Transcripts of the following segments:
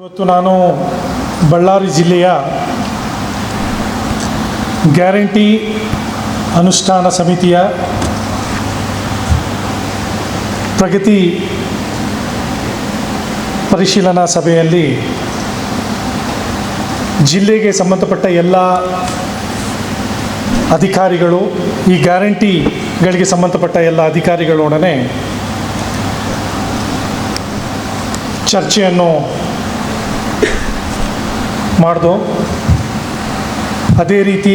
ಇವತ್ತು ನಾನು ಬಳ್ಳಾರಿ ಜಿಲ್ಲೆಯ ಗ್ಯಾರಂಟಿ ಅನುಷ್ಠಾನ ಸಮಿತಿಯ ಪ್ರಗತಿ ಪರಿಶೀಲನಾ ಸಭೆಯಲ್ಲಿ ಜಿಲ್ಲೆಗೆ ಸಂಬಂಧಪಟ್ಟ ಎಲ್ಲ ಅಧಿಕಾರಿಗಳು, ಈ ಗ್ಯಾರಂಟಿಗಳಿಗೆ ಸಂಬಂಧಪಟ್ಟ ಎಲ್ಲ ಅಧಿಕಾರಿಗಳೊಡನೆ ಚರ್ಚೆಯನ್ನು ಮಾಡಿದು. ಅದೇ ರೀತಿ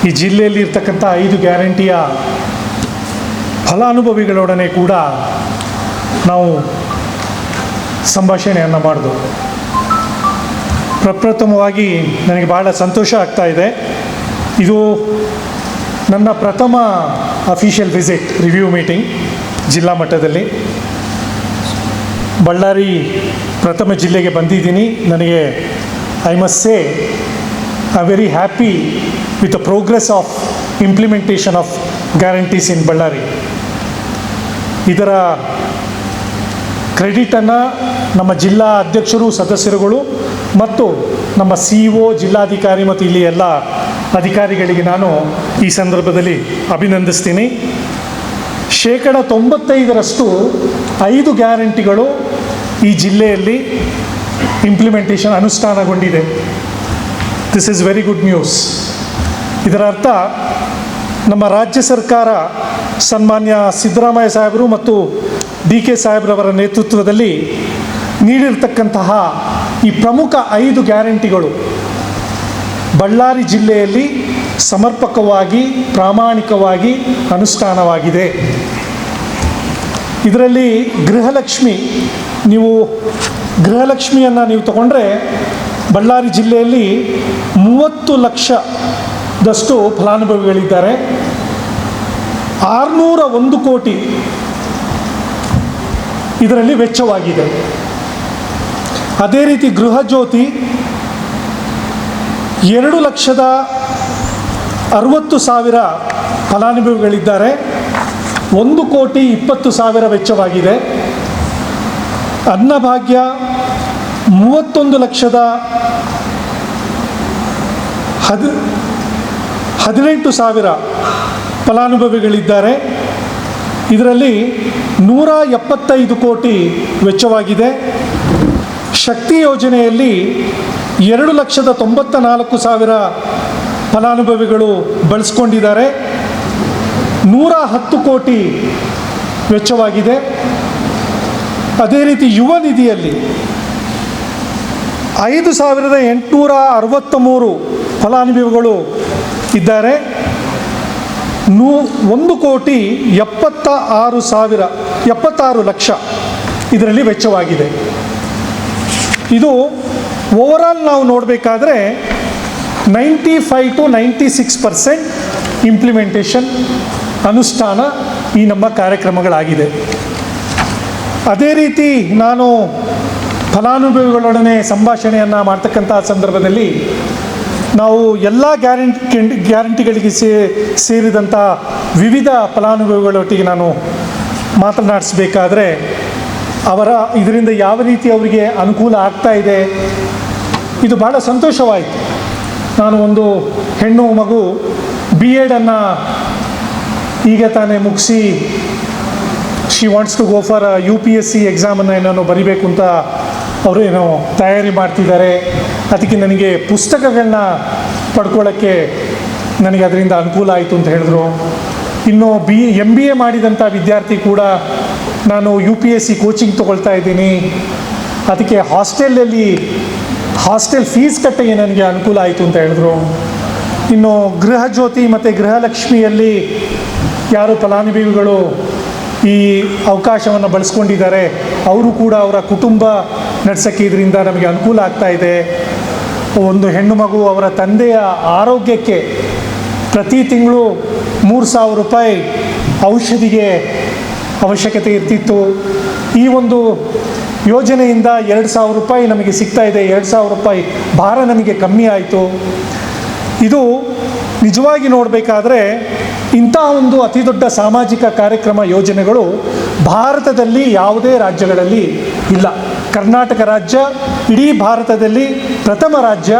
ಈ ಜಿಲ್ಲೆಯಲ್ಲಿ ಇರ್ತಕ್ಕಂಥ 5 ಗ್ಯಾರಂಟಿಯ ಫಲಾನುಭವಿಗಳೊಡನೆ ಕೂಡ ನಾವು ಸಂಭಾಷಣೆಯನ್ನು ಮಾಡಿದು. ಪ್ರಪ್ರಥಮವಾಗಿ ನನಗೆ ಭಾಳ ಸಂತೋಷ ಆಗ್ತಾ ಇದೆ. ಇದು ನನ್ನ ಪ್ರಥಮ ಅಫಿಷಿಯಲ್ ವಿಸಿಟ್, ರಿವ್ಯೂ ಮೀಟಿಂಗ್ ಜಿಲ್ಲಾ ಮಟ್ಟದಲ್ಲಿ. ಬಳ್ಳಾರಿ ಪ್ರಥಮ ಜಿಲ್ಲೆಗೆ ಬಂದಿದ್ದೀನಿ. ನನಗೆ I must say I am very happy with the progress of implementation of guarantees in Ballari. ಇದರ ಕ್ರೆಡಿಟನ್ನು ನಮ್ಮ ಜಿಲ್ಲಾ ಅಧ್ಯಕ್ಷರು, ಸದಸ್ಯರುಗಳು ಮತ್ತು ನಮ್ಮ CEO, ಜಿಲ್ಲಾಧಿಕಾರಿ ಮತ್ತು ಇಲ್ಲಿ ಎಲ್ಲ ಅಧಿಕಾರಿಗಳಿಗೆ ನಾನು ಈ ಸಂದರ್ಭದಲ್ಲಿ ಅಭಿನಂದಿಸ್ತೀನಿ. 95% 5 ಗ್ಯಾರಂಟಿಗಳು ಈ ಜಿಲ್ಲೆಯಲ್ಲಿ ಇಂಪ್ಲಿಮೆಂಟೇಷನ್ ಅನುಷ್ಠಾನಗೊಂಡಿದೆ. This is very good news. ಇದರ ಅರ್ಥ ನಮ್ಮ ರಾಜ್ಯ ಸರ್ಕಾರ ಸನ್ಮಾನ್ಯ ಸಿದ್ದರಾಮಯ್ಯ ಸಾಹೇಬರು ಮತ್ತು DK ಸಾಹೇಬ್ರವರ ನೇತೃತ್ವದಲ್ಲಿ ನೀಡಿರ್ತಕ್ಕಂತಹ ಈ ಪ್ರಮುಖ 5 ಗ್ಯಾರಂಟಿಗಳು ಬಳ್ಳಾರಿ ಜಿಲ್ಲೆಯಲ್ಲಿ ಸಮರ್ಪಕವಾಗಿ, ಪ್ರಾಮಾಣಿಕವಾಗಿ ಅನುಷ್ಠಾನವಾಗಿದೆ. ಇದರಲ್ಲಿ ಗೃಹಲಕ್ಷ್ಮಿಯನ್ನು ನೀವು ತಗೊಂಡ್ರೆ ಬಳ್ಳಾರಿ ಜಿಲ್ಲೆಯಲ್ಲಿ 30 ಲಕ್ಷದಷ್ಟು ಫಲಾನುಭವಿಗಳಿದ್ದಾರೆ. 601 ಕೋಟಿ ಇದರಲ್ಲಿ ವೆಚ್ಚವಾಗಿದೆ. ಅದೇ ರೀತಿ ಗೃಹ ಜ್ಯೋತಿ 2,60,000 ಫಲಾನುಭವಿಗಳಿದ್ದಾರೆ. 1,20,00,000 ವೆಚ್ಚವಾಗಿದೆ. ಅನ್ನಭಾಗ್ಯ 31,18,000 ಫಲಾನುಭವಿಗಳಿದ್ದಾರೆ. ಇದರಲ್ಲಿ 175 ಕೋಟಿ ವೆಚ್ಚವಾಗಿದೆ. ಶಕ್ತಿ ಯೋಜನೆಯಲ್ಲಿ 2,94,000 ಫಲಾನುಭವಿಗಳು ಬಳಸ್ಕೊಂಡಿದ್ದಾರೆ. 110 ಕೋಟಿ ವೆಚ್ಚವಾಗಿದೆ. ಅದೇ ರೀತಿ ಯುವ ನಿಧಿಯಲ್ಲಿ 5,863 ಫಲಾನುಭವಿಗಳು ಇದ್ದಾರೆ. 1,76,00,000 ಇದರಲ್ಲಿ ವೆಚ್ಚವಾಗಿದೆ. ಇದು ಓವರಾಲ್ ನಾವು ನೋಡಬೇಕಾದ್ರೆ 95 to 96% ಇಂಪ್ಲಿಮೆಂಟೇಷನ್ ಅನುಷ್ಠಾನ ಈ ನಮ್ಮ ಕಾರ್ಯಕ್ರಮಗಳಾಗಿದೆ. ಅದೇ ರೀತಿ ನಾನು ಫಲಾನುಭವಿಗಳೊಡನೆ ಸಂಭಾಷಣೆಯನ್ನು ಮಾಡ್ತಕ್ಕಂಥ ಸಂದರ್ಭದಲ್ಲಿ ನಾವು ಎಲ್ಲ ಗ್ಯಾರಂಟಿಗಳಿಗೆ ಸೇರಿದಂಥ ವಿವಿಧ ಫಲಾನುಭವಿಗಳೊಟ್ಟಿಗೆ ನಾನು ಮಾತನಾಡಿಸಬೇಕಾದ್ರೆ ಇದರಿಂದ ಯಾವ ರೀತಿ ಅವರಿಗೆ ಅನುಕೂಲ ಆಗ್ತಾ ಇದೆ, ಇದು ಭಾಳ ಸಂತೋಷವಾಯಿತು. ನಾನು ಒಂದು ಹೆಣ್ಣು ಮಗು B.Ed ಈಗ ತಾನೇ ಮುಗಿಸಿ she wants to go for UPSC ಎಕ್ಸಾಮನ್ನು ಏನೋ ಬರಿಬೇಕು ಅಂತ ಅವರು ಏನೋ ತಯಾರಿ ಮಾಡ್ತಿದ್ದಾರೆ. ಅದಕ್ಕೆ ನನಗೆ ಪುಸ್ತಕಗಳನ್ನ ಪಡ್ಕೊಳ್ಳೋಕ್ಕೆ ನನಗೆ ಅದರಿಂದ ಅನುಕೂಲ ಆಯಿತು ಅಂತ ಹೇಳಿದ್ರು. ಇನ್ನು MBA ಮಾಡಿದಂಥ ವಿದ್ಯಾರ್ಥಿ ಕೂಡ ನಾನು UPSC ಕೋಚಿಂಗ್ ತೊಗೊಳ್ತಾ ಇದ್ದೀನಿ, ಅದಕ್ಕೆ ಹಾಸ್ಟೆಲ್ ಫೀಸ್ ಕಟ್ಟೆಗೆ ನನಗೆ ಅನುಕೂಲ ಆಯಿತು ಅಂತ ಹೇಳಿದ್ರು. ಇನ್ನು ಗೃಹ ಜ್ಯೋತಿ ಮತ್ತು ಗೃಹಲಕ್ಷ್ಮಿಯಲ್ಲಿ ಯಾರು ಫಲಾನುಭವಿಗಳು ಈ ಅವಕಾಶವನ್ನು ಬಳಸ್ಕೊಂಡಿದ್ದಾರೆ ಅವರು ಕೂಡ ಅವರ ಕುಟುಂಬ ನಡೆಸೋಕ್ಕೆ ಇದರಿಂದ ನಮಗೆ ಅನುಕೂಲ ಆಗ್ತಾ ಇದೆ. ಒಂದು ಹೆಣ್ಣು ಮಗು ಅವರ ತಂದೆಯ ಆರೋಗ್ಯಕ್ಕೆ ಪ್ರತಿ ತಿಂಗಳು 3,000 ರೂಪಾಯಿ ಔಷಧಿಗೆ ಅವಶ್ಯಕತೆ ಇರ್ತಿತ್ತು. ಈ ಒಂದು ಯೋಜನೆಯಿಂದ 2,000 ರೂಪಾಯಿ ನಮಗೆ ಸಿಗ್ತಾ ಇದೆ. 2,000 ರೂಪಾಯಿ ಭಾರ ನಮಗೆ ಕಮ್ಮಿ ಆಯಿತು. ಇದು ನಿಜವಾಗಿ ನೋಡಬೇಕಾದ್ರೆ ಇಂಥ ಒಂದು ಅತಿ ದೊಡ್ಡ ಸಾಮಾಜಿಕ ಕಾರ್ಯಕ್ರಮ ಯೋಜನೆಗಳು ಭಾರತದಲ್ಲಿ ಯಾವುದೇ ರಾಜ್ಯಗಳಲ್ಲಿ ಇಲ್ಲ. ಕರ್ನಾಟಕ ರಾಜ್ಯ ಇಡೀ ಭಾರತದಲ್ಲಿ ಪ್ರಥಮ ರಾಜ್ಯ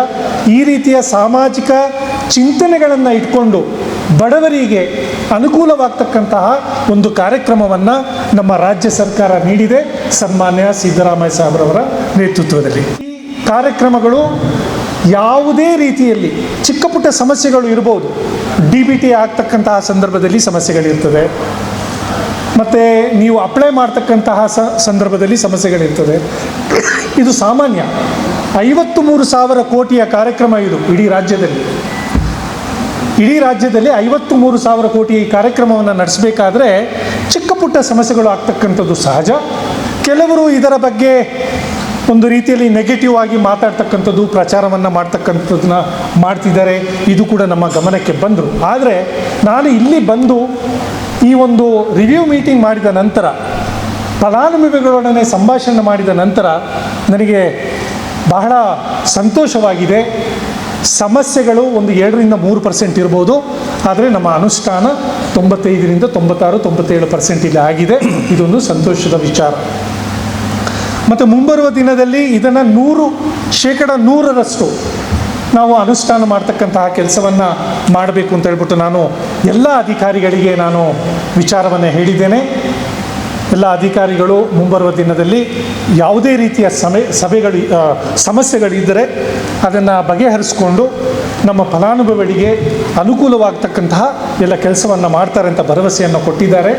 ಈ ರೀತಿಯ ಸಾಮಾಜಿಕ ಚಿಂತನೆಗಳನ್ನು ಇಟ್ಕೊಂಡು ಬಡವರಿಗೆ ಅನುಕೂಲವಾಗ್ತಕ್ಕಂತಹ ಒಂದು ಕಾರ್ಯಕ್ರಮವನ್ನು ನಮ್ಮ ರಾಜ್ಯ ಸರ್ಕಾರ ನೀಡಿದೆ ಸನ್ಮಾನ್ಯ ಸಿದ್ದರಾಮಯ್ಯ ಸಾಹೇಬ್ರವರ ನೇತೃತ್ವದಲ್ಲಿ. ಈ ಕಾರ್ಯಕ್ರಮಗಳು ಯಾವುದೇ ರೀತಿಯಲ್ಲಿ ಚಿಕ್ಕ ಪುಟ್ಟ ಸಮಸ್ಯೆಗಳು ಇರ್ಬೋದು, DBT ಆಗ್ತಕ್ಕಂತಹ ಸಂದರ್ಭದಲ್ಲಿ ಸಮಸ್ಯೆಗಳಿರ್ತದೆ, ಮತ್ತು ನೀವು ಅಪ್ಲೈ ಮಾಡ್ತಕ್ಕಂತಹ ಸಂದರ್ಭದಲ್ಲಿ ಸಮಸ್ಯೆಗಳಿರ್ತದೆ. ಇದು ಸಾಮಾನ್ಯ. 53,000 ಕೋಟಿಯ ಕಾರ್ಯಕ್ರಮ ಇದು ಇಡೀ ರಾಜ್ಯದಲ್ಲಿ. 53,000 ಕೋಟಿ ಈ ಕಾರ್ಯಕ್ರಮವನ್ನು ನಡೆಸಬೇಕಾದ್ರೆ ಚಿಕ್ಕ ಪುಟ್ಟ ಸಮಸ್ಯೆಗಳು ಆಗ್ತಕ್ಕಂಥದ್ದು ಸಹಜ. ಕೆಲವರು ಇದರ ಬಗ್ಗೆ ಒಂದು ರೀತಿಯಲ್ಲಿ ನೆಗೆಟಿವ್ ಆಗಿ ಮಾತಾಡ್ತಕ್ಕಂಥದ್ದು, ಪ್ರಚಾರವನ್ನು ಮಾಡ್ತಕ್ಕಂಥದ್ದನ್ನ ಮಾಡ್ತಿದ್ದಾರೆ. ಇದು ಕೂಡ ನಮ್ಮ ಗಮನಕ್ಕೆ ಬಂದರು. ಆದರೆ ನಾನು ಇಲ್ಲಿ ಬಂದು ಈ ಒಂದು ರಿವ್ಯೂ ಮೀಟಿಂಗ್ ಮಾಡಿದ ನಂತರ, ಫಲಾನುಭವಿಗಳೊಡನೆ ಸಂಭಾಷಣೆ ಮಾಡಿದ ನಂತರ ನನಗೆ ಬಹಳ ಸಂತೋಷವಾಗಿದೆ. ಸಮಸ್ಯೆಗಳು ಒಂದು 2-3% ಇರ್ಬೋದು, ಆದರೆ ನಮ್ಮ ಅನುಷ್ಠಾನ 95-96-97% ಇಲ್ಲಿ ಆಗಿದೆ. ಇದೊಂದು ಸಂತೋಷದ ವಿಚಾರ. ಮತ್ತು ಮುಂಬರುವ ದಿನದಲ್ಲಿ ಇದನ್ನು 100% ನಾವು ಅನುಷ್ಠಾನ ಮಾಡ್ತಕ್ಕಂತಹ ಕೆಲಸವನ್ನು ಮಾಡಬೇಕು ಅಂತ ಹೇಳ್ಬಿಟ್ಟು ನಾನು ಎಲ್ಲ ಅಧಿಕಾರಿಗಳಿಗೆ ನಾನು ವಿಚಾರವನ್ನು ಹೇಳಿದ್ದೇನೆ. ಎಲ್ಲ ಅಧಿಕಾರಿಗಳು ಮುಂಬರುವ ದಿನದಲ್ಲಿ ಯಾವುದೇ ರೀತಿಯ ಸಮಸ್ಯೆಗಳಿದ್ದರೆ ಅದನ್ನು ಬಗೆಹರಿಸ್ಕೊಂಡು ನಮ್ಮ ಫಲಾನುಭವಿಗಳಿಗೆ ಅನುಕೂಲವಾಗ್ತಕ್ಕಂತಹ ಎಲ್ಲ ಕೆಲಸವನ್ನು ಮಾಡ್ತಾರೆ ಅಂತ ಭರವಸೆಯನ್ನು ಕೊಟ್ಟಿದ್ದಾರೆ.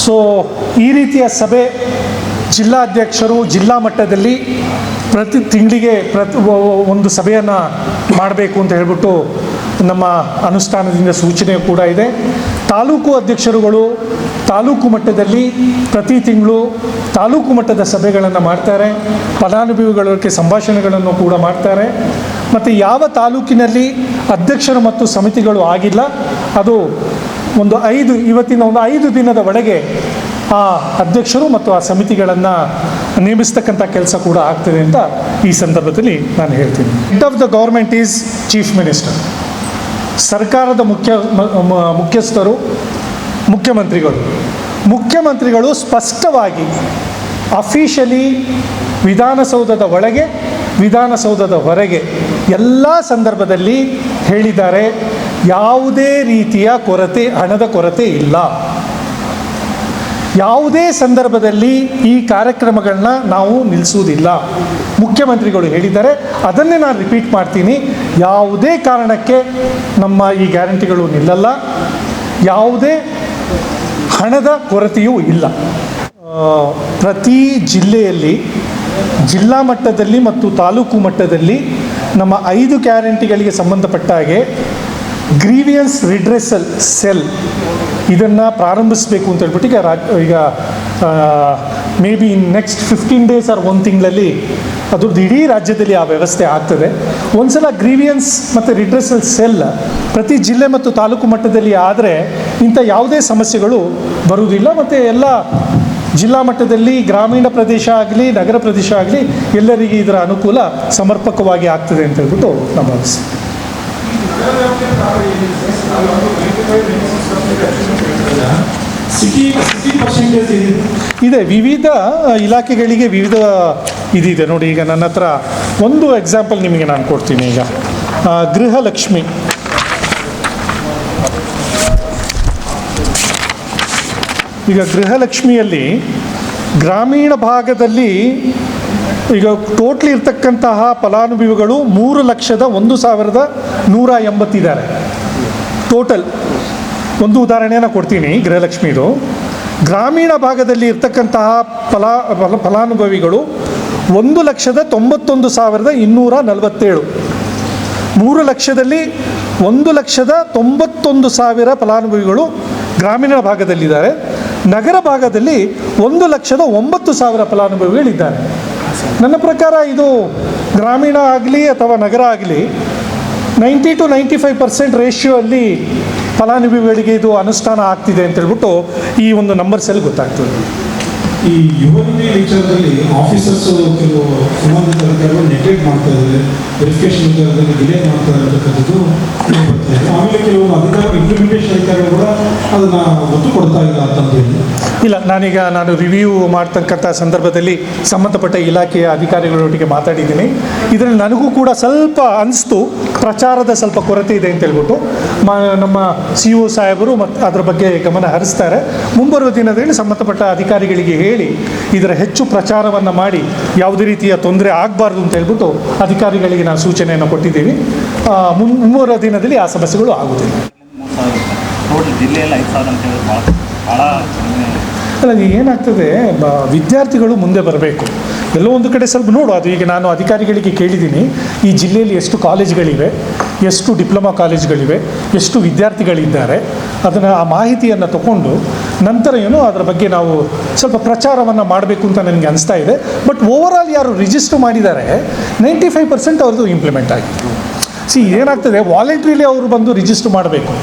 ಸೊ ಈ ರೀತಿಯ ಸಭೆ ಜಿಲ್ಲಾಧ್ಯಕ್ಷರು ಜಿಲ್ಲಾ ಮಟ್ಟದಲ್ಲಿ ಪ್ರತಿ ತಿಂಗಳಿಗೆ ಒಂದು ಸಭೆಯನ್ನು ಮಾಡಬೇಕು ಅಂತ ಹೇಳ್ಬಿಟ್ಟು ನಮ್ಮ ಅನುಷ್ಠಾನದಿಂದ ಸೂಚನೆ ಕೂಡ ಇದೆ. ತಾಲೂಕು ಅಧ್ಯಕ್ಷರುಗಳು ತಾಲೂಕು ಮಟ್ಟದಲ್ಲಿ ಪ್ರತಿ ತಿಂಗಳು ತಾಲೂಕು ಮಟ್ಟದ ಸಭೆಗಳನ್ನು ಮಾಡ್ತಾರೆ. ಫಲಾನುಭವಿಗಳಿಗೆ ಸಂಭಾಷಣೆಗಳನ್ನು ಕೂಡ ಮಾಡ್ತಾರೆ. ಮತ್ತು ಯಾವ ತಾಲೂಕಿನಲ್ಲಿ ಅಧ್ಯಕ್ಷರು ಮತ್ತು ಸಮಿತಿಗಳು ಆಗಿಲ್ಲ, ಅದು ಇವತ್ತಿನ ಒಂದು 5 ದಿನದ ಒಳಗೆ ಆ ಅಧ್ಯಕ್ಷರು ಮತ್ತು ಆ ಸಮಿತಿಗಳನ್ನು ನೇಮಿಸ್ತಕ್ಕಂಥ ಕೆಲಸ ಕೂಡ ಆಗ್ತದೆ ಅಂತ ಈ ಸಂದರ್ಭದಲ್ಲಿ ನಾನು ಹೇಳ್ತೀನಿ. Head of the government is chief minister. ಸರ್ಕಾರದ ಮುಖ್ಯಸ್ಥರು ಮುಖ್ಯಮಂತ್ರಿಗಳು ಸ್ಪಷ್ಟವಾಗಿ ಅಫಿಷಿಯಲಿ ವಿಧಾನಸೌಧದ ಒಳಗೆ ವಿಧಾನಸೌಧದ ಹೊರಗೆ ಎಲ್ಲ ಸಂದರ್ಭದಲ್ಲಿ ಹೇಳಿದ್ದಾರೆ, ಯಾವುದೇ ರೀತಿಯ ಹಣದ ಕೊರತೆ ಇಲ್ಲ. ಯಾವುದೇ ಸಂದರ್ಭದಲ್ಲಿ ಈ ಕಾರ್ಯಕ್ರಮಗಳನ್ನ ನಾವು ನಿಲ್ಲಿಸುವುದಿಲ್ಲ. ಮುಖ್ಯಮಂತ್ರಿಗಳು ಹೇಳಿದ್ದಾರೆ, ಅದನ್ನೇ ನಾನು ರಿಪೀಟ್ ಮಾಡ್ತೀನಿ. ಯಾವುದೇ ಕಾರಣಕ್ಕೆ ನಮ್ಮ ಈ ಗ್ಯಾರಂಟಿಗಳು ನಿಲ್ಲಲ್ಲ. ಯಾವುದೇ ಹಣದ ಕೊರತೆಯೂ ಇಲ್ಲ. ಪ್ರತಿ ಜಿಲ್ಲೆಯಲ್ಲಿ ಜಿಲ್ಲಾ ಮಟ್ಟದಲ್ಲಿ ಮತ್ತು ತಾಲೂಕು ಮಟ್ಟದಲ್ಲಿ ನಮ್ಮ 5 ಗ್ಯಾರಂಟಿಗಳಿಗೆ ಸಂಬಂಧಪಟ್ಟ ಹಾಗೆ ಗ್ರೀವಿಯನ್ಸ್ ರಿಡ್ರೆಸಲ್ ಸೆಲ್ ಇದನ್ನು ಪ್ರಾರಂಭಿಸಬೇಕು ಅಂತ ಹೇಳ್ಬಿಟ್ಟು ಈಗ maybe in next 15 days or 1 ತಿಂಗಳಲ್ಲಿ ಅದ್ರದ್ದು ಇಡೀ ರಾಜ್ಯದಲ್ಲಿ ಆ ವ್ಯವಸ್ಥೆ ಆಗ್ತದೆ. ಒಂದ್ಸಲ ಗ್ರೀವಿಯನ್ಸ್ ಮತ್ತು ರಿಡ್ರೆಸಲ್ ಸೆಲ್ ಪ್ರತಿ ಜಿಲ್ಲೆ ಮತ್ತು ತಾಲೂಕು ಮಟ್ಟದಲ್ಲಿ ಆದರೆ ಇಂಥ ಯಾವುದೇ ಸಮಸ್ಯೆಗಳು ಬರುವುದಿಲ್ಲ. ಮತ್ತು ಎಲ್ಲ ಜಿಲ್ಲಾ ಮಟ್ಟದಲ್ಲಿ ಗ್ರಾಮೀಣ ಪ್ರದೇಶ ಆಗಲಿ ನಗರ ಪ್ರದೇಶ ಆಗಲಿ ಎಲ್ಲರಿಗೆ ಇದರ ಅನುಕೂಲ ಸಮರ್ಪಕವಾಗಿ ಆಗ್ತದೆ ಅಂತ ಹೇಳ್ಬಿಟ್ಟು ನಾವು ಭಾವಿಸ್ತೀವಿ. ಇದೆ, ವಿವಿಧ ಇಲಾಖೆಗಳಿಗೆ ವಿವಿಧ ಇದಿದೆ ನೋಡಿ. ಈಗ ನನ್ನ ಹತ್ರ ಒಂದು ಎಕ್ಸಾಂಪಲ್ ನಿಮಗೆ ನಾನು ಕೊಡ್ತೀನಿ. ಈಗ ಗೃಹಲಕ್ಷ್ಮಿ, ಈಗ ಗೃಹಲಕ್ಷ್ಮಿಯಲ್ಲಿ ಗ್ರಾಮೀಣ ಭಾಗದಲ್ಲಿ ಈಗ ಟೋಟ್ಲಿ ಇರ್ತಕ್ಕಂತಹ ಫಲಾನುಭವಿಗಳು 3,01,180 ಇದ್ದಾರೆ ಟೋಟಲ್. ಒಂದು ಉದಾಹರಣೆಯನ್ನು ಕೊಡ್ತೀನಿ ಗೃಹಲಕ್ಷ್ಮಿದು. ಗ್ರಾಮೀಣ ಭಾಗದಲ್ಲಿ ಇರ್ತಕ್ಕಂತಹ ಫಲಾನುಭವಿಗಳು 1,91,247. 3 ಲಕ್ಷದಲ್ಲಿ 1,91,000 ಫಲಾನುಭವಿಗಳು ಗ್ರಾಮೀಣ ಭಾಗದಲ್ಲಿದ್ದಾರೆ. ನಗರ ಭಾಗದಲ್ಲಿ 1,09,000 ಫಲಾನುಭವಿಗಳಿದ್ದಾರೆ. ನನ್ನ ಪ್ರಕಾರ ಇದು ಗ್ರಾಮೀಣ ಆಗಲಿ ಅಥವಾ ನಗರ ಆಗಲಿ 90 to 95% ರೇಷಿಯೋ ಅಲ್ಲಿ ಫಲಾನುಭವಿಗಳಿಗೆ ಇದು ಅನುಷ್ಠಾನ ಆಗ್ತಿದೆ ಅಂತ ಹೇಳ್ಬಿಟ್ಟು ಈ ಒಂದು ನಂಬರ್ಸಲ್ಲಿ ಗೊತ್ತಾಗ್ತದೆ. ಈ ಯುವ ನಿಧಿ ವಿಚಾರದಲ್ಲಿ ಆಫೀಸರ್ಸ್ ಕೆಲವು ಸಂಬಂಧಿತ ಅಧಿಕಾರಿಗಳು ನೆಗ್ಲೆಕ್ಟ್ ಮಾಡ್ತಾ ಇದ್ದಾರೆ, ವೆರಿಫಿಕೇಶನ್ ವಿಚಾರದಲ್ಲಿ ಡಿಲೇ ಮಾಡ್ತಾ ಇರತಕ್ಕಂಥದ್ದು ಬರ್ತಾ ಇದೆ. ಆಮೇಲೆ ಕೆಲವು ಇಂಪ್ಲಿಮೆಂಟೇಷನ್ ಅಧಿಕಾರಿಗಳು ಕೂಡ ಅದನ್ನು ಒತ್ತು ಕೊಡ್ತಾ ಇಲ್ಲ ಅಂತಂದೇಳಿ. ಇಲ್ಲ, ನಾನು ರಿವ್ಯೂ ಮಾಡ್ತಕ್ಕಂಥ ಸಂದರ್ಭದಲ್ಲಿ ಸಂಬಂಧಪಟ್ಟ ಇಲಾಖೆಯ ಅಧಿಕಾರಿಗಳೊಟ್ಟಿಗೆ ಮಾತಾಡಿದ್ದೀನಿ. ಇದರಲ್ಲಿ ನನಗೂ ಕೂಡ ಸ್ವಲ್ಪ ಅನಿಸ್ತು ಪ್ರಚಾರದ ಸ್ವಲ್ಪ ಕೊರತೆ ಇದೆ ಅಂತ ಹೇಳ್ಬಿಟ್ಟು ನಮ್ಮ CO ಸಾಹೇಬರು ಮತ್ತು ಅದರ ಬಗ್ಗೆ ಗಮನ ಹರಿಸ್ತಾರೆ. ಮುಂಬರುವ ದಿನದಲ್ಲಿ ಸಂಬಂಧಪಟ್ಟ ಅಧಿಕಾರಿಗಳಿಗೆ ಹೇಳಿ ಇದರ ಹೆಚ್ಚು ಪ್ರಚಾರವನ್ನು ಮಾಡಿ ಯಾವುದೇ ರೀತಿಯ ತೊಂದರೆ ಆಗಬಾರ್ದು ಅಂತ ಹೇಳ್ಬಿಟ್ಟು ಅಧಿಕಾರಿಗಳಿಗೆ ನಾವು ಸೂಚನೆಯನ್ನು ಕೊಟ್ಟಿದ್ದೀವಿ. ಮುಂಬರುವ ದಿನದಲ್ಲಿ ಆ ಸಮಸ್ಯೆಗಳು ಆಗುವುದಿಲ್ಲ. ಅಲ್ಲ, ಏನಾಗ್ತದೆ, ವಿದ್ಯಾರ್ಥಿಗಳು ಮುಂದೆ ಬರಬೇಕು. ಎಲ್ಲೋ ಒಂದು ಕಡೆ ಸ್ವಲ್ಪ ನೋಡು, ಅದು ಈಗ ನಾನು ಅಧಿಕಾರಿಗಳಿಗೆ ಕೇಳಿದ್ದೀನಿ, ಈ ಜಿಲ್ಲೆಯಲ್ಲಿ ಎಷ್ಟು ಕಾಲೇಜ್ಗಳಿವೆ, ಎಷ್ಟು ಡಿಪ್ಲೊಮಾ ಕಾಲೇಜ್ಗಳಿವೆ, ಎಷ್ಟು ವಿದ್ಯಾರ್ಥಿಗಳಿದ್ದಾರೆ, ಅದನ್ನು ಆ ಮಾಹಿತಿಯನ್ನು ತಗೊಂಡು ನಂತರ ಅದರ ಬಗ್ಗೆ ನಾವು ಸ್ವಲ್ಪ ಪ್ರಚಾರವನ್ನು ಮಾಡಬೇಕು ಅಂತ ನನಗೆ ಅನಿಸ್ತಾ ಇದೆ. ಬಟ್ ಓವರಾಲ್ ಯಾರು ರಿಜಿಸ್ಟರ್ ಮಾಡಿದ್ದಾರೆ 95% ಅವ್ರದ್ದು ಇಂಪ್ಲಿಮೆಂಟ್ ಆಗಿದೆ. ಏನಾಗ್ತದೆ, ವಾಲಂಟ್ರಿಲಿ ಅವರು ಬಂದು ರಿಜಿಸ್ಟರ್ ಮಾಡಬೇಕು.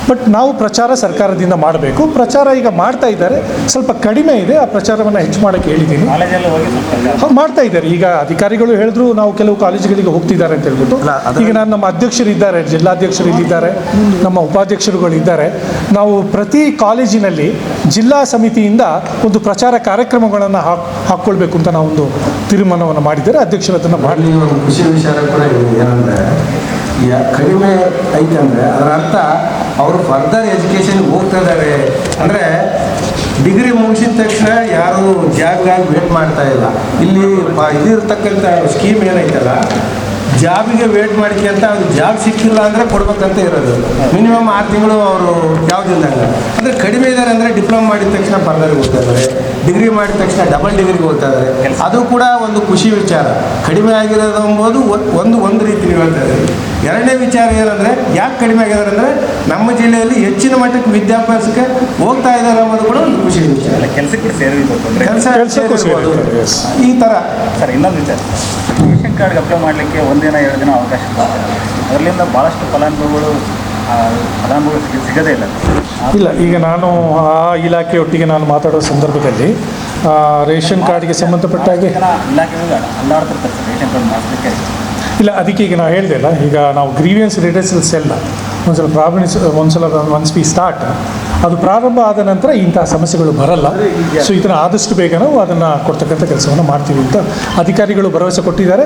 ಬಟ್ ನಾವು ಪ್ರಚಾರ ಸರ್ಕಾರದಿಂದ ಮಾಡಬೇಕು. ಪ್ರಚಾರ ಈಗ ಮಾಡ್ತಾ ಇದ್ದಾರೆ, ಸ್ವಲ್ಪ ಕಡಿಮೆ ಇದೆ. ಆ ಪ್ರಚಾರವನ್ನು ಹೆಚ್ಚು ಮಾಡೋಕ್ಕೆ ಹೇಳಿದ್ದೀನಿ. ಮಾಡ್ತಾ ಇದ್ದಾರೆ. ಈಗ ಅಧಿಕಾರಿಗಳು ಹೇಳಿದ್ರು ನಾವು ಕೆಲವು ಕಾಲೇಜುಗಳಿಗೆ ಹೋಗ್ತಿದ್ದಾರೆ ಅಂತ ಹೇಳ್ಬಿಟ್ಟು. ಈಗ ನಮ್ಮ ಅಧ್ಯಕ್ಷರಿದ್ದಾರೆ, ಜಿಲ್ಲಾಧ್ಯಕ್ಷರು ಇಲ್ಲಿದ್ದಾರೆ, ನಮ್ಮ ಉಪಾಧ್ಯಕ್ಷರುಗಳಿದ್ದಾರೆ. ನಾವು ಪ್ರತಿ ಕಾಲೇಜಿನಲ್ಲಿ ಜಿಲ್ಲಾ ಸಮಿತಿಯಿಂದ ಒಂದು ಪ್ರಚಾರ ಕಾರ್ಯಕ್ರಮಗಳನ್ನು ಹಾಕ್ಕೊಳ್ಬೇಕು ಅಂತ ನಾವೊಂದು ತೀರ್ಮಾನವನ್ನು ಮಾಡಿದ್ದಾರೆ. ಅಧ್ಯಕ್ಷರು ಅದನ್ನು ಮಾಡಿ. ಖುಷಿ ವಿಚಾರ ಕೂಡ ಏನಂದರೆ, ಕಡಿಮೆ ಐತೆ ಅಂದರೆ ಅದರ ಅರ್ಥ ಅವರು ಫರ್ದರ್ ಎಜುಕೇಷನ್ಗೆ ಹೋಗ್ತಾ ಇದ್ದಾರೆ. ಅಂದರೆ ಡಿಗ್ರಿ ಮುಗಿಸಿದ ತಕ್ಷಣ ಯಾರು ಜಾಬ್ಗಾಗಿ ವೇಟ್ ಮಾಡ್ತಾ ಇಲ್ಲ. ಇಲ್ಲಿ ಇದಿರ್ತಕ್ಕಂಥ ಸ್ಕೀಮ್ ಏನೈತಲ್ಲ, ಜಾಬಿಗೆ ವೇಟ್ ಮಾಡಿಕೆ ಅಂತ, ಅದು ಜಾಬ್ ಸಿಕ್ಕಿಲ್ಲ ಅಂದರೆ ಕೊಡ್ಬೇಕಂತ ಇರೋದು. ಮಿನಿಮಮ್ 6 ತಿಂಗಳು ಅವರು ಯಾವುದಿಲ್ಲ ಅಂದರೆ ಕಡಿಮೆ ಇದ್ದಾರೆ. ಅಂದರೆ ಡಿಪ್ಲೊಮಾ ಮಾಡಿದ ತಕ್ಷಣ ಫರ್ದರ್ಗೆ ಹೋಗ್ತಾ ಇದ್ದಾರೆ, ಡಿಗ್ರಿ ಮಾಡಿದ ತಕ್ಷಣ ಡಬಲ್ ಡಿಗ್ರಿಗೆ ಹೋಗ್ತಾ ಇದ್ದಾರೆ. ಅದು ಕೂಡ ಒಂದು ಖುಷಿ ವಿಚಾರ. ಕಡಿಮೆ ಆಗಿರೋದು ಎಂಬುದು ಒಂದು ರೀತಿ ನೀವು ಹೇಳ್ತಾ ಇದ್ದೀವಿ. ಎರಡನೇ ವಿಚಾರ ಏನಂದರೆ, ಯಾಕೆ ಕಡಿಮೆ ಆಗಿದ್ದಾರೆ ಅಂದರೆ ನಮ್ಮ ಜಿಲ್ಲೆಯಲ್ಲಿ ಹೆಚ್ಚಿನ ಮಟ್ಟಕ್ಕೆ ವಿದ್ಯಾಭ್ಯಾಸಕ್ಕೆ ಹೋಗ್ತಾ ಇದ್ದಾರೆ ಅನ್ನೋದು ಕೂಡ ಒಂದು ಖುಷಿ ವಿಚಾರ. ಕೆಲಸಕ್ಕೆ ಸೇರಿರ್ಬೇಕು, ಈ ಥರ. ಸರ್, ಇನ್ನೊಂದು ವಿಚಾರ, ರೇಷನ್ ಕಾರ್ಡ್ಗೆ ಅಪ್ಲೈ ಮಾಡಲಿಕ್ಕೆ 1 ದಿನ 2 ದಿನ ಅವಕಾಶ ಕೊಡ್ತಾರೆ. ಅದರಿಂದ ಭಾಳಷ್ಟು ಫಲಾನುಭವಿಗಳು ಸಿಗೋದೇ ಇಲ್ಲ. ಈಗ ನಾನು ಆ ಇಲಾಖೆಯೊಟ್ಟಿಗೆ ನಾನು ಮಾತಾಡೋ ಸಂದರ್ಭದಲ್ಲಿ ರೇಷನ್ ಕಾರ್ಡ್ಗೆ ಸಂಬಂಧಪಟ್ಟ ಹಾಗೆ ಇಲಾಖೆಗಳು ಅಲ್ಲಾಡ್ತಿರ್ತಾರೆ ಸರ್ ರೇಷನ್ ಕಾರ್ಡ್ ಮಾಡಿಸ್ಲಿಕ್ಕೆ. ಇಲ್ಲ, ಅದಕ್ಕೆ ಈಗ ನಾವು ಹೇಳಿದೆ ಅಲ್ಲ, ಈಗ ನಾವು grievance redressal cell once we start, ಅದು ಪ್ರಾರಂಭ ಆದ ನಂತರ ಇಂತಹ ಸಮಸ್ಯೆಗಳು ಬರಲ್ಲ. ಸೊ ಇದನ್ನು ಆದಷ್ಟು ಬೇಗ ನಾವು ಅದನ್ನು ಕೊಡ್ತಕ್ಕಂಥ ಕೆಲಸವನ್ನು ಮಾಡ್ತೀವಿ ಅಂತ ಅಧಿಕಾರಿಗಳು ಭರವಸೆ ಕೊಟ್ಟಿದ್ದಾರೆ.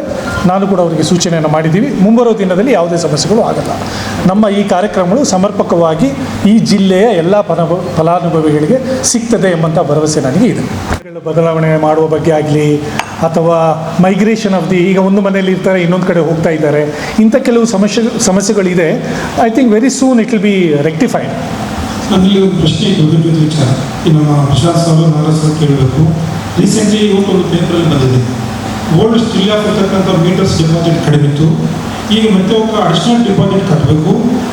ನಾನು ಕೂಡ ಅವರಿಗೆ ಸೂಚನೆಯನ್ನು ಮಾಡಿದ್ದೀವಿ. ಮುಂಬರುವ ದಿನದಲ್ಲಿ ಯಾವುದೇ ಸಮಸ್ಯೆಗಳು ಆಗಲ್ಲ. ನಮ್ಮ ಈ ಕಾರ್ಯಕ್ರಮಗಳು ಸಮರ್ಪಕವಾಗಿ ಈ ಜಿಲ್ಲೆಯ ಎಲ್ಲ ಫಲಾನುಭವಿಗಳಿಗೆ ಸಿಗ್ತದೆ ಎಂಬಂಥ ಭರವಸೆ ನನಗೆ ಇದೆ. ಬದಲಾವಣೆ ಮಾಡುವ ಬಗ್ಗೆ ಆಗಲಿ, ಅಥವಾ ಮೈಗ್ರೇಷನ್ ಆಫ್ ಈಗ ಒಂದು ಮನೆಯಲ್ಲಿ ಇರ್ತಾರೆ, ಇನ್ನೊಂದು ಕಡೆ ಹೋಗ್ತಾ ಇದ್ದಾರೆ, ಇಂಥ ಕೆಲವು ಸಮಸ್ಯೆಗಳಿದೆ. I think very soon it will be rectified. ನನ್ನಲ್ಲಿ ಒಂದು ಪ್ರಶ್ನೆ ದೊಡ್ಡ ವಿಚಾರ ನಮ್ಮ ಪ್ರಶಾಂತ್ ಸಾಗರ್ ನಾಗರಾಜ್ ಕೇಳಬೇಕು. ರೀಸೆಂಟ್ಲಿ ಒಂದು ಪೇಪರಲ್ಲಿ ಬಂದಿದೆ, ಓಲ್ಡ್ ಸ್ಟಿಲ್ ಆಫ್ ಇರ್ತಕ್ಕಂಥ ಮೀಟರ್ಸ್ ಡೆಪಾಸಿಟ್ ಕಡಿಮೆ ಇತ್ತು, ಈಗ ಮತ್ತೆ ಒಬ್ಬರು ಅಡಿಷನಲ್ ಡಿಪಾಸಿಟ್ ಕಟ್ಟಬೇಕು,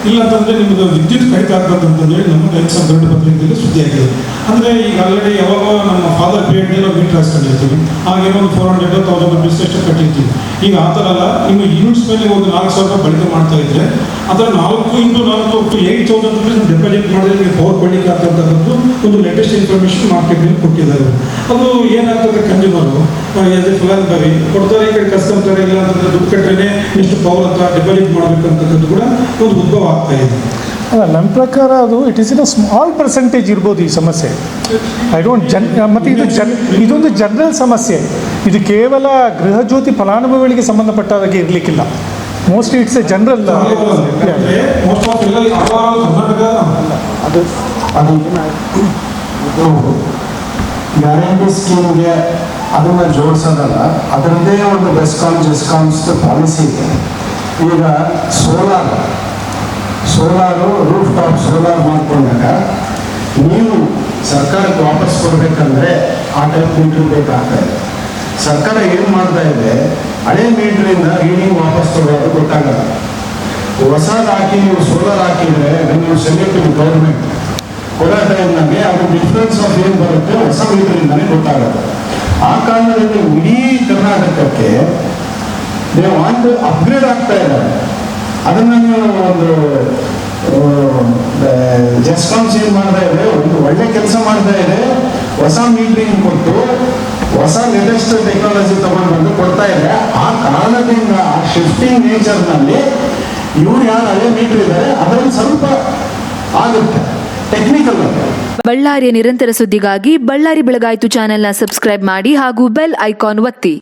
ಇಲ್ಲಾಂತಂದರೆ ನಿಮ್ಮದು ವಿದ್ಯುತ್ ಕಡಿತ ಆಗ್ತದೆ ಅಂತಂದೇಳಿ ನಮ್ಮ ಟೈಮ್ಸ್ ಆಫ್ ಗಂಟೆ ಪತ್ರಿಕೆಯಲ್ಲಿ ಸುದ್ದಿ ಆಗಿದೆ. ಅಂದರೆ ಈಗ ಆಲ್ರೆಡಿ ಯಾವಾಗ ನಮ್ಮ ಫಾದರ್ ಪೀರಿಯಡ್ಗೆ ನಾವು ಮೀಟರ್ ಹಾಕ್ಸ್ಕೊಂಡಿರ್ತೀವಿ, ಹಾಗೇನೋ ಒಂದು 400,000 rupees ಅಷ್ಟು ಕಟ್ಟಿರ್ತೀವಿ. ಈಗ ಆ ಥರ ಅಲ್ಲ, ಇನ್ನು ಯೂನಿಟ್ಸ್ ಮೇಲೆ ಒಂದು 4,000 ರೂಪಾಯಿ ಬಳಕೆ ಮಾಡ್ತಾ ಇದ್ರೆ ಅದರ 4 × 4 8,000 rupees ಡೆಪಾಸಿಟ್ ಮಾಡಿದ್ರೆ ನಿಮಗೆ ಪವರ್ ಕೊಡಲಿಕ್ಕೆ ಆಗ್ತಕ್ಕಂಥದ್ದು ಒಂದು ಲೇಟೆಸ್ಟ್ ಇನ್ಫಾರ್ಮೇಷನ್ ಮಾರ್ಕೆಟ್ನಲ್ಲಿ ಕೊಟ್ಟಿದ್ದಾರೆ. ಅದು ಏನಾಗ್ತದೆ, ಕನ್ಸ್ಯೂಮರು ಫಲಾನುಭವಿ ಕೊಡ್ತಾರೆ, ಈ ಕಡೆ ಕಸ್ಕೊಂತಾರೆ, ಇಲ್ಲ ಅಂತಂದರೆ ದುಡ್ಡು ಕಟ್ಟರೆ ಎಷ್ಟು ಪವರ್ ಅಂತ ಡೆಪಾಸಿಟ್ ಮಾಡಬೇಕಂತಕ್ಕದ್ದು ಕೂಡ ಒಂದು ಉದ್ಭವ ಆಗ್ತಾ ಇದೆ. ಅಲ್ಲ, ನನ್ನ ಪ್ರಕಾರ ಅದು it is in a small percentage ಇರ್ಬೋದು ಈ ಸಮಸ್ಯೆ. ಐ ಡೋಂಟ್ ಮತ್ತು ಇದೊಂದು ಜನರಲ್ ಸಮಸ್ಯೆ. ಇದು ಕೇವಲ ಗೃಹ ಜ್ಯೋತಿ ಫಲಾನುಭವಿಗಳಿಗೆ ಸಂಬಂಧಪಟ್ಟಾಗೆ ಇರಲಿಕ್ಕಿಲ್ಲ. Mostly it's a general. Guarantee ಸ್ಕೀಮ್ಗೆ ಅದನ್ನು ಜೋಡಿಸೋದಲ್ಲ, ಅದರದ್ದೇ ಒಂದು ಜೆಸ್ಕಾಮ್ಸ್ ಪಾಲಿಸಿ ಇದೆ. ಈಗ ಸೋಲಾರು ರೂಫ್ ಟಾಪ್ ಸೋಲಾರ್ ಮಾಡಿಕೊಂಡಾಗ ನೀವು ಸರ್ಕಾರಕ್ಕೆ ವಾಪಸ್ ಕೊಡಬೇಕಂದ್ರೆ ಆ ಟೈಪ್ ಮೀಟ್ರ್ ಬೇಕಾಗ್ತದೆ. ಸರ್ಕಾರ ಏನು ಮಾಡ್ತಾ ಇದೆ, ಹಳೆ ಮೀಟ್ರಿಂದ ರೀಡಿಂಗ್ ವಾಪಸ್ ಕೊಡೋದು ಗೊತ್ತಾಗಲ್ಲ. ಹೊಸದು ಹಾಕಿ ನೀವು ಸೋಲಾರ್ ಹಾಕಿದರೆ ನೀವು ಸೆಲೆಕ್ಟ್ ಗೌರ್ಮೆಂಟ್ ಕೊಡೋ ಟೈಮ್ನಾಗೆ ಅದು ಡಿಫ್ರೆನ್ಸ್ ಆಫ್ ಏನು ಬರುತ್ತೆ ಹೊಸ ಮೀಟ್ರಿಂದಲೇ ಗೊತ್ತಾಗುತ್ತೆ. ಆ ಕಾರಣದಲ್ಲಿ ಇಡೀ ಕರ್ನಾಟಕಕ್ಕೆ ನೀವು ಒಂದು ಅಪ್ಗ್ರೇಡ್ ಆಗ್ತಾ ಇದ್ದಾರೆ. ಅದನ್ನು ನೀವು ಒಂದು ಜೆಸ್ಕಾಮ್ಸ್ ಏನು ಮಾಡ್ತಾ ಇದೆ, ಒಂದು ಒಳ್ಳೆ ಕೆಲಸ ಮಾಡ್ತಾ ಇದೆ, ಹೊಸ ಮೀಟ್ರಿಂಗ್ ಕೊಟ್ಟು ಹೊಸ ಲೇಟೆಸ್ಟ್ ಟೆಕ್ನಾಲಜಿ ತಗೊಂಡು ಬಂದು ಕೊಡ್ತಾ ಇದೆ. ಆ ಕಾರಣದಿಂದ ಆ ಶಿಫ್ಟಿಂಗ್ ನೇಚರ್ನಲ್ಲಿ ಇವ್ರು ಯಾರು ಹಳೆ ಮೀಟರ್ ಇದ್ದಾರೆ ಅದರಲ್ಲಿ ಸ್ವಲ್ಪ ಆಗುತ್ತೆ ಟೆಕ್ನಿಕಲ್. ಬಳ್ಳಾರಿಯ ನಿರಂತರ ಸುದ್ದಿಗಾಗಿ ಬಳ್ಳಾರಿ ಬೆಳಗಾಯಿತು ಚಾನೆಲ್ನ ಸಬ್ಸ್ಕ್ರೈಬ್ ಮಾಡಿ ಹಾಗೂ ಬೆಲ್ ಐಕಾನ್ ಒತ್ತಿ.